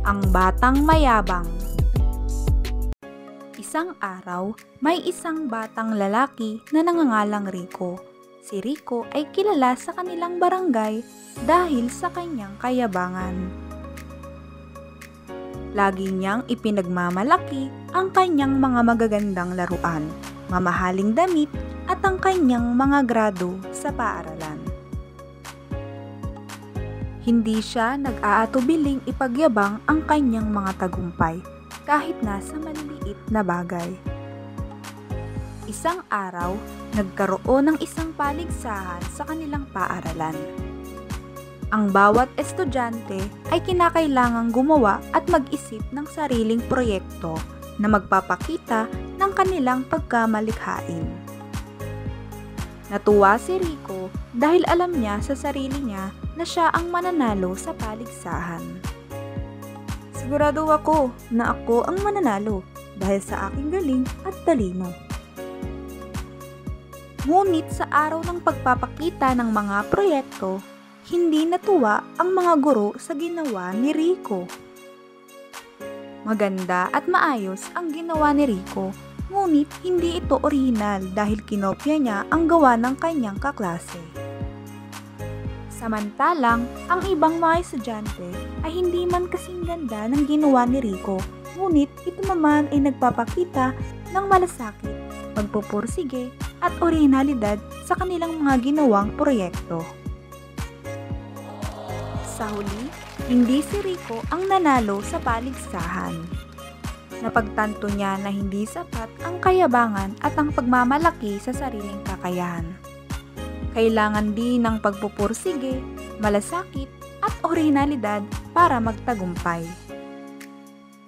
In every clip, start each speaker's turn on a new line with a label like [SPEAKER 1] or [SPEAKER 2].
[SPEAKER 1] Ang batang mayabang. Isang araw, may isang batang lalaki na nangangalang Rico. Si Rico ay kilala sa kanilang barangay dahil sa kanyang kayabangan. Lagi niyang ipinagmamalaki ang kanyang mga magagandang laruan, mamahaling damit at ang kanyang mga grado sa paaralan. Hindi siya nag-aatubiling ipagyabang ang kanyang mga tagumpay kahit nasa maliliit na bagay. Isang araw, nagkaroon ng isang paligsahan sa kanilang paaralan. Ang bawat estudyante ay kinakailangang gumawa at mag-isip ng sariling proyekto na magpapakita ng kanilang pagkamalikhain. Natuwa si Rico dahil alam niya sa sarili niya na siya ang mananalo sa paligsahan. Sigurado ako na ako ang mananalo dahil sa aking galing at talino. Ngunit sa araw ng pagpapakita ng mga proyekto, hindi natuwa ang mga guro sa ginawa ni Rico. Maganda at maayos ang ginawa ni Rico, ngunit hindi ito orihinal dahil kinopya niya ang gawa ng kanyang kaklase. Samantalang, ang ibang mga estudyante ay hindi man kasing ganda ng ginawa ni Rico, ngunit ito naman ay nagpapakita ng malasakit, pagpupursige at orihinalidad sa kanilang mga ginawang proyekto. Sa huli, hindi si Rico ang nanalo sa paligsahan. Napagtanto niya na hindi sapat ang kayabangan at ang pagmamalaki sa sariling kakayahan. Kailangan din ng pagpupursige, malasakit at orihinalidad para magtagumpay.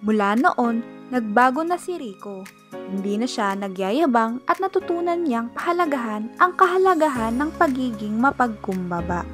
[SPEAKER 1] Mula noon, nagbago na si Rico. Hindi na siya nagyayabang at natutunan niyang pahalagahan ang kahalagahan ng pagiging mapagkumbaba.